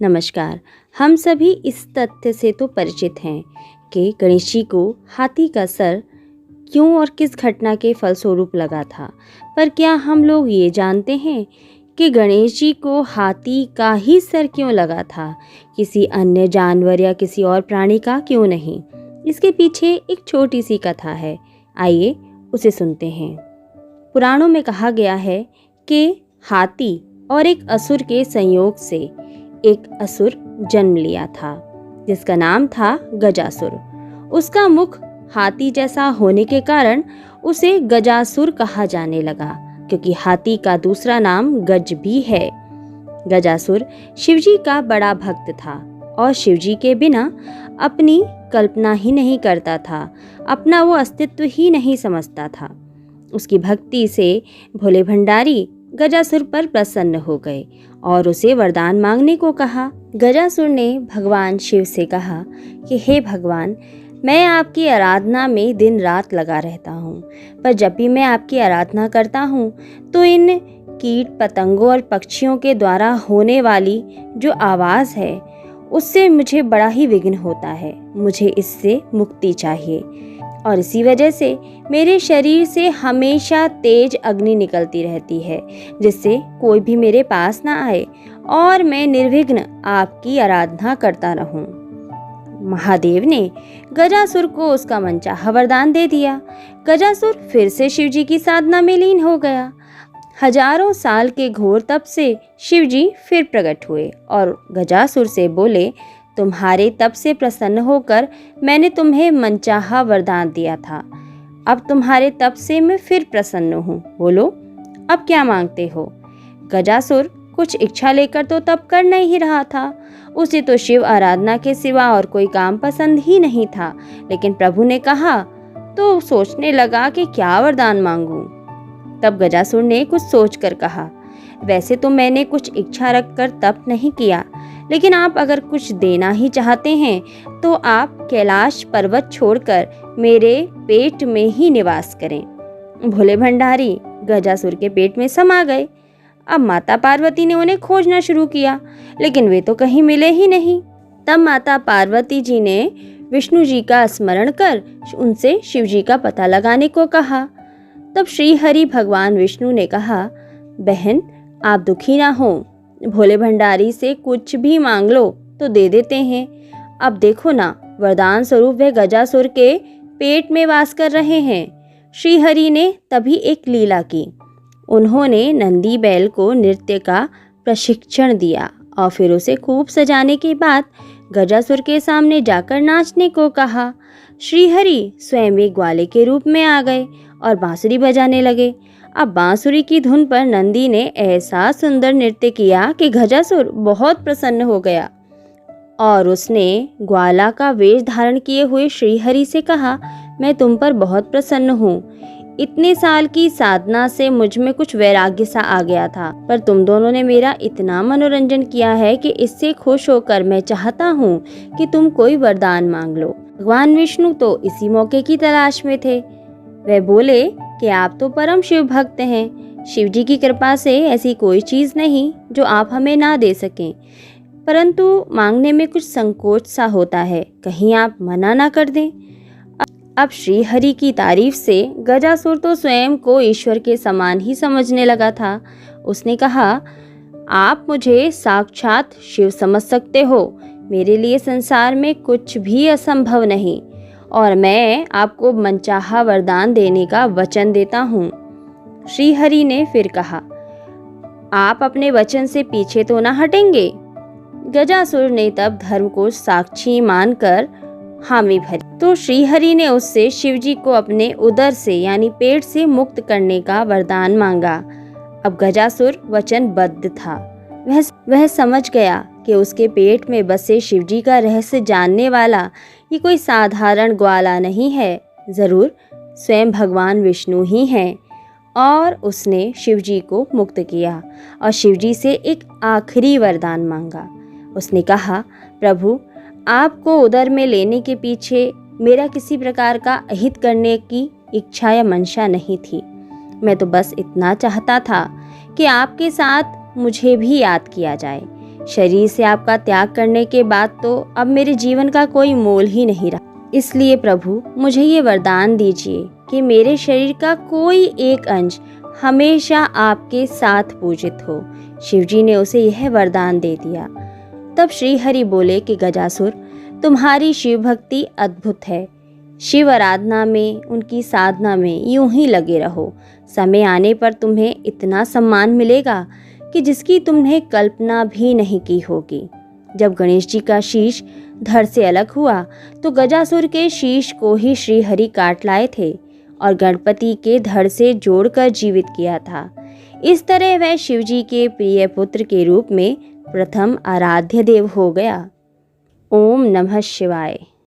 नमस्कार। हम सभी इस तथ्य से तो परिचित हैं कि गणेश जी को हाथी का सर क्यों और किस घटना के फलस्वरूप लगा था। पर क्या हम लोग ये जानते हैं कि गणेश जी को हाथी का ही सर क्यों लगा था, किसी अन्य जानवर या किसी और प्राणी का क्यों नहीं? इसके पीछे एक छोटी सी कथा है। आइए उसे सुनते हैं। पुराणों में कहा गया है कि हाथी और एक असुर के संयोग से एक असुर जन्म लिया था जिसका नाम था गजासुर। उसका मुख हाथी जैसा होने के कारण उसे गजासुर कहा जाने लगा, क्योंकि हाथी का दूसरा नाम गज भी है। गजासुर शिवजी का बड़ा भक्त था और शिवजी के बिना अपनी कल्पना ही नहीं करता था, अपना वो अस्तित्व ही नहीं समझता था। उसकी भक्ति से भोले भंडारी गजासुर पर प्रसन्न हो गए और उसे वरदान मांगने को कहा। गजासुर ने भगवान शिव से कहा कि हे भगवान, मैं आपकी आराधना में दिन रात लगा रहता हूँ, पर जब भी मैं आपकी आराधना करता हूँ तो इन कीट पतंगों और पक्षियों के द्वारा होने वाली जो आवाज़ है उससे मुझे बड़ा ही विघ्न होता है। मुझे इससे मुक्ति चाहिए और इसी वजह से मेरे शरीर से हमेशा तेज अग्नि निकलती रहती है, जिससे कोई भी मेरे पास ना आए और मैं निर्विघ्न आपकी आराधना करता रहूं। महादेव ने गजासुर को उसका मनचाहा वरदान दे दिया। गजासुर फिर से शिवजी की साधना में लीन हो गया। हजारों साल के घोर तप से शिवजी फिर प्रकट हुए और गजासुर से बोले, तुम्हारे तप से प्रसन्न होकर मैंने तुम्हें मनचाहा वरदान दिया था। अब तुम्हारे तप से मैं फिर प्रसन्न हूँ। बोलो, अब क्या मांगते हो? गजासुर कुछ इच्छा लेकर तो तप कर नहीं रहा था। उसे तो शिव आराधना के सिवा और कोई काम पसंद ही नहीं था। लेकिन प्रभु ने कहा तो सोचने लगा कि क्या वरदान मांगूं। तब गजासुर ने कुछ सोचकर कहा, वैसे तो मैंने कुछ इच्छा रखकर तप नहीं किया, लेकिन आप अगर कुछ देना ही चाहते हैं तो आप कैलाश पर्वत छोड़कर मेरे पेट में ही निवास करें। भोले भंडारी गजासुर के पेट में समा गए। अब माता पार्वती ने उन्हें खोजना शुरू किया, लेकिन वे तो कहीं मिले ही नहीं। तब माता पार्वती जी ने विष्णु जी का स्मरण कर उनसे शिव जी का पता लगाने को कहा। तब श्री हरि भगवान विष्णु ने कहा, बहन आप दुखी ना हो, भोले भंडारी से कुछ भी मांग लो तो दे देते हैं। अब देखो ना, वरदान स्वरूप वे गजासुर के पेट में वास कर रहे हैं। श्री हरि ने तभी एक लीला की। उन्होंने नंदी बैल को नृत्य का प्रशिक्षण दिया और फिर उसे खूब सजाने के बाद गजासुर के सामने जाकर नाचने को कहा। श्री हरि स्वयं एक ग्वाले के रूप में आ गए और बांसुरी बजाने लगे। अब बांसुरी की धुन पर नंदी ने ऐसा सुंदर नृत्य किया कि गजासुर बहुत प्रसन्न हो गया और उसने ग्वाला का वेश धारण किए हुए श्रीहरि से कहा, मैं तुम पर बहुत प्रसन्न हूँ। इतने साल की साधना से मुझ में कुछ वैराग्य सा आ गया था, पर तुम दोनों ने मेरा इतना मनोरंजन किया है कि इससे खुश होकर मैं चाहता हूँ कि तुम कोई वरदान मांग लो। भगवान विष्णु तो इसी मौके की तलाश में थे। वे बोले कि आप तो परम शिव भक्त हैं। शिव जी की कृपा से ऐसी कोई चीज़ नहीं जो आप हमें ना दे सकें, परंतु मांगने में कुछ संकोच सा होता है, कहीं आप मना ना कर दें। अब श्री हरि की तारीफ से गजासुर तो स्वयं को ईश्वर के समान ही समझने लगा था। उसने कहा, आप मुझे साक्षात शिव समझ सकते हो, मेरे लिए संसार में कुछ भी असंभव नहीं और मैं आपको मनचाहा वरदान देने का वचन देता हूँ। श्री हरि ने फिर कहा, आप अपने वचन से पीछे तो ना हटेंगे? गजासुर ने तब धर्म को साक्षी मानकर हामी भरी। तो श्री हरि ने उससे शिवजी को अपने उदर से यानी पेट से मुक्त करने का वरदान मांगा। अब गजासुर वचनबद्ध था। वह समझ गया कि उसके पेट में बसे शिवजी का रहस्य जानने वाला ये कोई साधारण ग्वाला नहीं है, जरूर स्वयं भगवान विष्णु ही हैं। और उसने शिवजी को मुक्त किया और शिवजी से एक आखिरी वरदान मांगा। उसने कहा, प्रभु आपको उदर में लेने के पीछे मेरा किसी प्रकार का अहित करने की इच्छा या मंशा नहीं थी। मैं तो बस इतना चाहता था कि आपके साथ मुझे भी याद किया जाए, शरीर से आपका त्याग करने के बाद तो अब मेरे जीवन का कोई मोल ही नहीं रहा। इसलिए प्रभु मुझे ये वरदान दीजिए कि मेरे शरीर का कोई एक अंश हमेशा आपके साथ पूजित हो। शिवजी ने उसे यह वरदान दे दिया। तब श्री हरि बोले कि गजासुर, तुम्हारी शिव भक्ति अद्भुत है। शिव आराधना में, उनकी साधना में यूं ही लगे रहो। समय आने पर तुम्हें इतना सम्मान मिलेगा कि जिसकी तुमने कल्पना भी नहीं की होगी। जब गणेश जी का शीश धड़ से अलग हुआ तो गजासुर के शीश को ही श्री हरि काट लाए थे और गणपति के धड़ से जोड़कर जीवित किया था। इस तरह वह शिवजी के प्रिय पुत्र के रूप में प्रथम आराध्य देव हो गया। ओम नमः शिवाय।